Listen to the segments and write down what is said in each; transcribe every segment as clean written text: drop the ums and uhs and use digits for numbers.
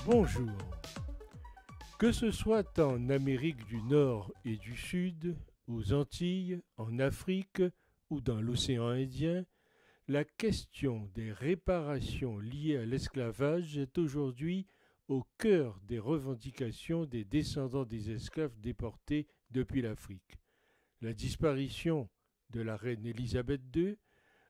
Bonjour. Que ce soit en Amérique du Nord et du Sud, aux Antilles, en Afrique ou dans l'océan Indien, la question des réparations liées à l'esclavage est aujourd'hui au cœur des revendications des descendants des esclaves déportés depuis l'Afrique. La disparition de la reine Élisabeth II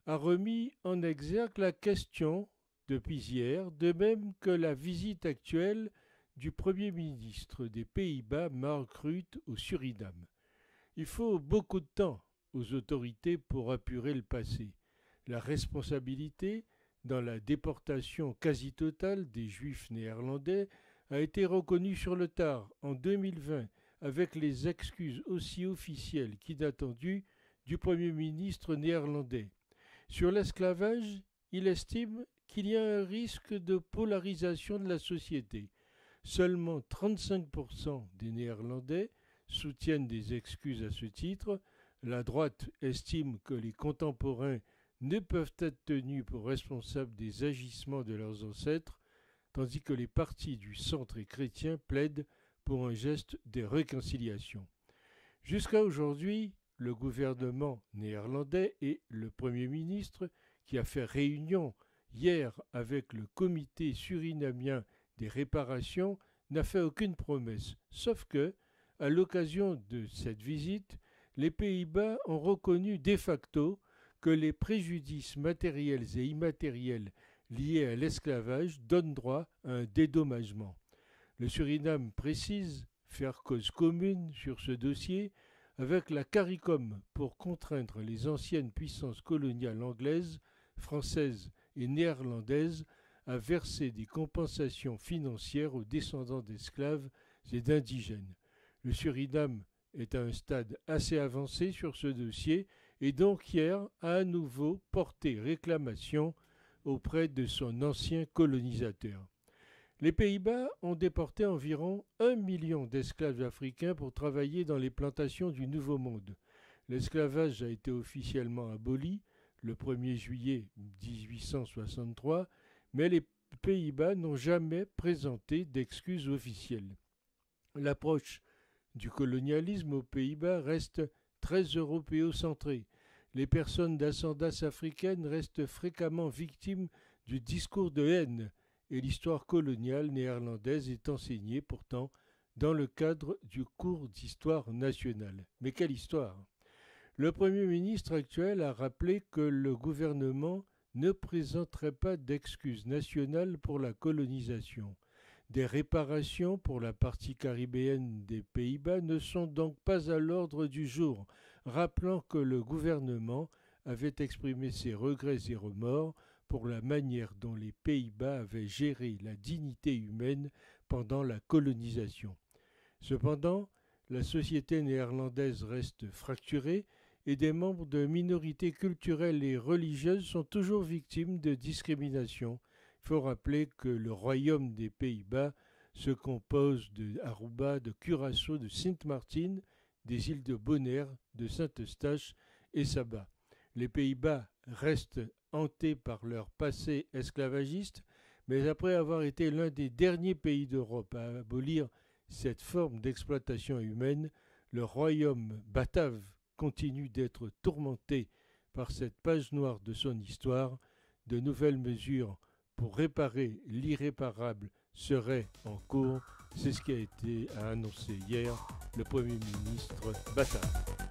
a remis en exergue la question depuis hier, de même que la visite actuelle du Premier ministre des Pays-Bas, Mark Rutte, au Suriname. Il faut beaucoup de temps aux autorités pour apurer le passé. La responsabilité dans la déportation quasi totale des Juifs néerlandais a été reconnue sur le tard, en 2020, avec les excuses aussi officielles qu'inattendues du Premier ministre néerlandais. Sur l'esclavage, il estime qu'il y a un risque de polarisation de la société. Seulement 35% des Néerlandais soutiennent des excuses à ce titre. La droite estime que les contemporains ne peuvent être tenus pour responsables des agissements de leurs ancêtres, tandis que les partis du centre et chrétiens plaident pour un geste de réconciliation. Jusqu'à aujourd'hui, le gouvernement néerlandais et le Premier ministre, qui a fait réunion hier avec le comité surinamien des réparations, n'a fait aucune promesse, sauf que, à l'occasion de cette visite, les Pays-Bas ont reconnu de facto que les préjudices matériels et immatériels liés à l'esclavage donnent droit à un dédommagement. Le Suriname précise faire cause commune sur ce dossier avec la CARICOM pour contraindre les anciennes puissances coloniales anglaises, françaises et néerlandaises à verser des compensations financières aux descendants d'esclaves et d'indigènes. Le Suriname est à un stade assez avancé sur ce dossier et donc hier a à nouveau porté réclamation auprès de son ancien colonisateur. Les Pays-Bas ont déporté environ 1 million d'esclaves africains pour travailler dans les plantations du Nouveau Monde. L'esclavage a été officiellement aboli le 1er juillet 1863, mais les Pays-Bas n'ont jamais présenté d'excuses officielles. L'approche du colonialisme aux Pays-Bas reste très européocentrée. Les personnes d'ascendance africaine restent fréquemment victimes du discours de haine et l'histoire coloniale néerlandaise est enseignée pourtant dans le cadre du cours d'histoire nationale. Mais quelle histoire! Le Premier ministre actuel a rappelé que le gouvernement ne présenterait pas d'excuses nationales pour la colonisation. Des réparations pour la partie caribéenne des Pays-Bas ne sont donc pas à l'ordre du jour, rappelant que le gouvernement avait exprimé ses regrets et remords pour la manière dont les Pays-Bas avaient géré la dignité humaine pendant la colonisation. Cependant, la société néerlandaise reste fracturée et des membres de minorités culturelles et religieuses sont toujours victimes de discrimination. Il faut rappeler que le royaume des Pays-Bas se compose de Aruba, de Curaçao, de Sint des îles de Bonaire, de Saint-Eustache et Saba. Les Pays-Bas restent hantés par leur passé esclavagiste, mais après avoir été l'un des derniers pays d'Europe à abolir cette forme d'exploitation humaine, le royaume batave continue d'être tourmenté par cette page noire de son histoire. De nouvelles mesures pour réparer l'irréparable seraient en cours. C'est ce qui a été annoncé hier le Premier ministre batave.